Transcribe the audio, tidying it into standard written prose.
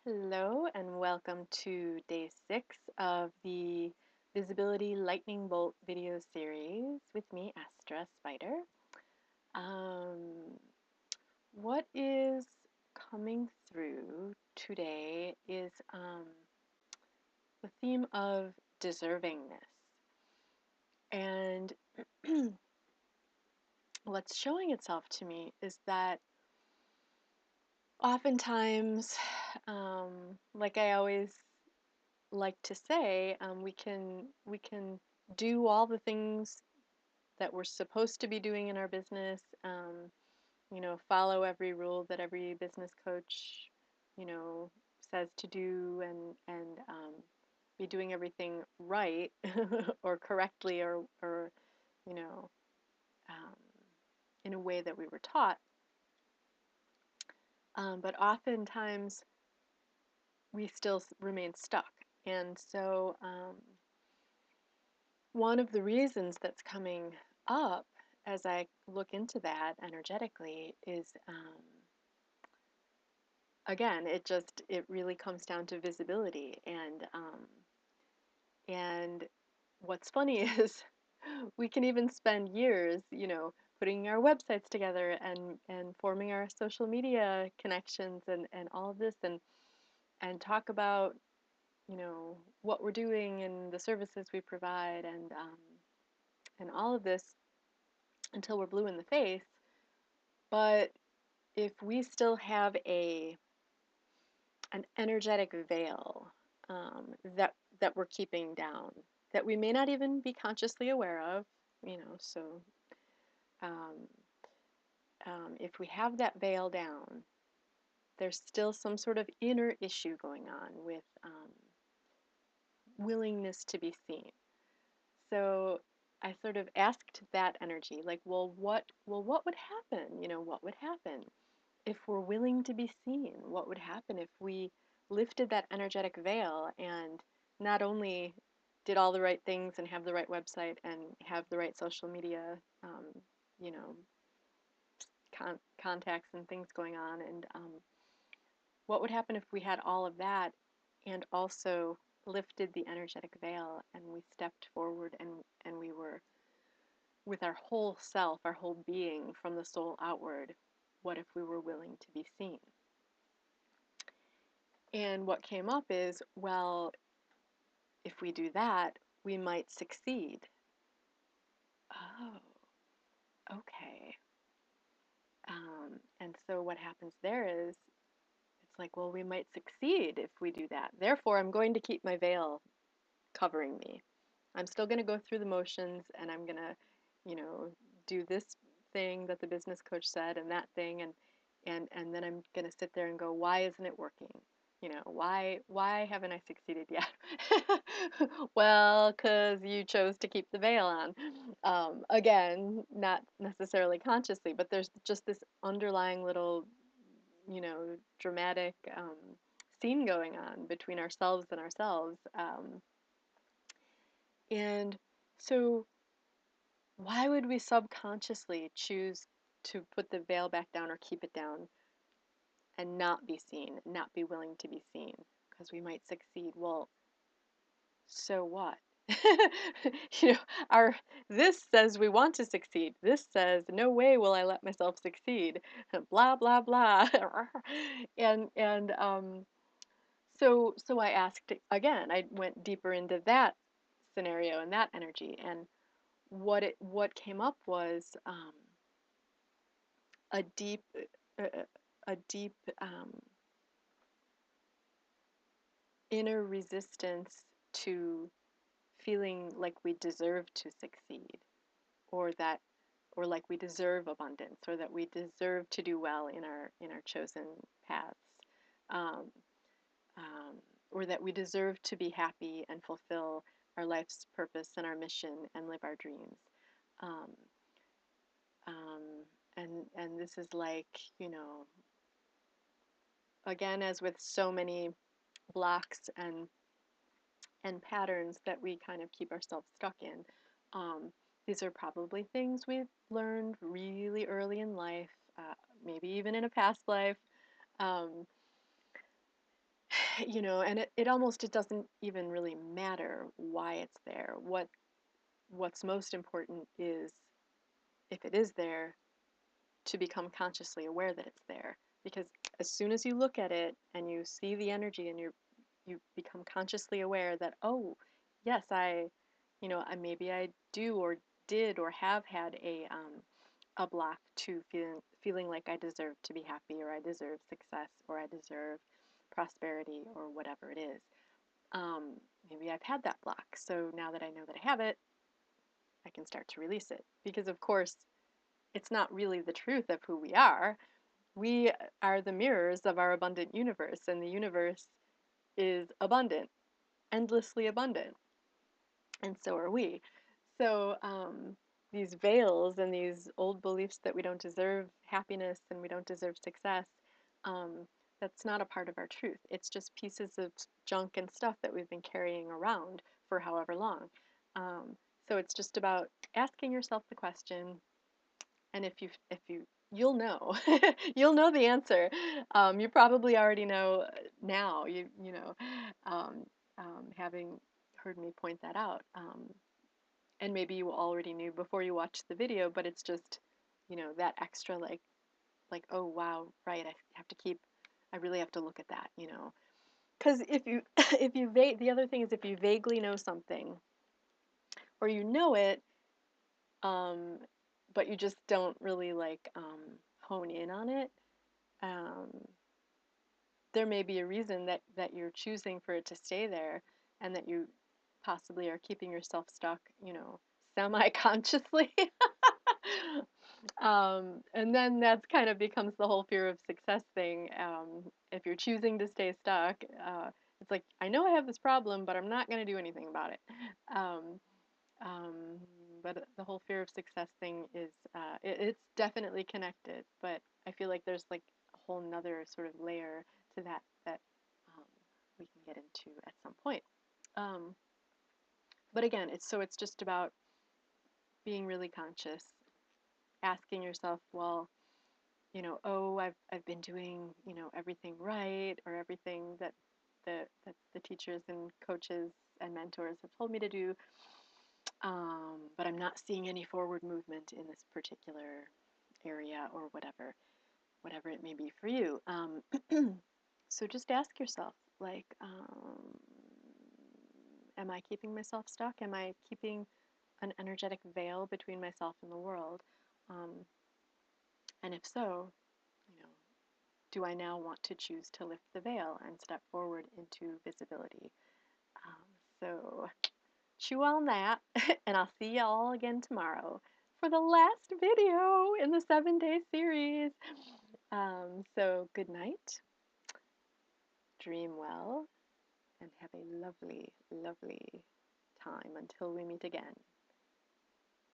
Hello, and welcome to day 6 of the Visibility Lightning Bolt video series with me, Astra Spider. Um, what is coming through today is the theme of deservingness. And what's showing itself to me is that oftentimes, like I always like to say, we can do all the things that we're supposed to be doing in our business. Follow every rule that every business coach, says to do, and be doing everything right or correctly, or you know, um, in a way that we were taught. But oftentimes we still remain stuck, and so. One of the reasons that's coming up as I look into that energetically is, again, it really comes down to visibility. And what's funny is we can even spend years, putting our websites together and forming our social media connections and all of this, and talk about, what we're doing and the services we provide, and all of this until we're blue in the face. But if we still have an energetic veil, that we're keeping down, that we may not even be consciously aware of, so um, if we have that veil down, there's still some sort of inner issue going on with willingness to be seen. So I sort of asked that energy, like, what would happen? What would happen if we're willing to be seen? What would happen if we lifted that energetic veil and not only did all the right things and have the right website and have the right social media, you know, contacts and things going on, and what would happen if we had all of that and also lifted the energetic veil and we stepped forward, and we were with our whole self, our whole being from the soul outward? What if we were willing to be seen? And what came up is, well, if we do that, we might succeed. Oh, okay. And so what happens there is, it's like, well, we might succeed if we do that. Therefore, I'm going to keep my veil covering me. I'm still going to go through the motions, and I'm going to, do this thing that the business coach said, and that thing, and then I'm going to sit there and go, why isn't it working? Why haven't I succeeded yet? Well, because you chose to keep the veil on. Again, not necessarily consciously, but there's just this underlying little, dramatic scene going on between ourselves and ourselves. And so, why would we subconsciously choose to put the veil back down or keep it down and not be seen, not be willing to be seen? Because we might succeed. Well, so what? you know, our this says we want to succeed. This says no way will I let myself succeed. Blah blah blah. And so I asked again. I went deeper into that scenario and that energy, and what came up was a deep a deep inner resistance to feeling like we deserve to succeed, or that or like we deserve abundance, or that we deserve to do well in our chosen paths, um, um, or that we deserve to be happy and fulfill our life's purpose and our mission and live our dreams. Um, and this is like, again, as with so many blocks and patterns that we kind of keep ourselves stuck in. Um, these are probably things we've learned really early in life, maybe even in a past life. Um, you know, and it almost, it doesn't even really matter why it's there. What's most important is, if it is there, to become consciously aware that it's there. Because as soon as you look at it and you see the energy, and you become consciously aware that, oh, yes, maybe I do or did or have had a block to feeling like I deserve to be happy, or I deserve success, or I deserve prosperity, or whatever it is. Maybe I've had that block. So now that I know that I have it, I can start to release it. Because of course, it's not really the truth of who we are. We are the mirrors of our abundant universe, and the universe is abundant, endlessly abundant, and so are we. So these veils and these old beliefs that we don't deserve happiness and we don't deserve success, that's not a part of our truth. It's just pieces of junk and stuff that we've been carrying around for however long. So it's just about asking yourself the question, and you'll know, you'll know the answer. You probably already know now. Um, having heard me point that out, and maybe you already knew before you watched the video, but it's just, that extra, like, oh wow, right, I really have to look at that, because if you the other thing is, if you vaguely know something, or you know it, um, but you just don't really hone in on it, um, there may be a reason that you're choosing for it to stay there, and that you possibly are keeping yourself stuck, semi-consciously. And then that's kind of becomes the whole fear of success thing. If you're choosing to stay stuck, it's like, I know I have this problem, but I'm not going to do anything about it. Um, um, but the whole fear of success thing is, it's definitely connected, but I feel like there's like a whole nother sort of layer to that um, we can get into at some point. Um, but again, it's just about being really conscious, asking yourself, well, oh, I've been doing, everything right, or everything that the teachers and coaches and mentors have told me to do, but I'm not seeing any forward movement in this particular area, or whatever it may be for you. So just ask yourself, like, am I keeping myself stuck? Am I keeping an energetic veil between myself and the world? Um, and if so, you know, do I now want to choose to lift the veil and step forward into visibility? So chew on that, and I'll see you all again tomorrow for the last video in the 7-day series. So good night, dream well, and have a lovely, lovely time until we meet again.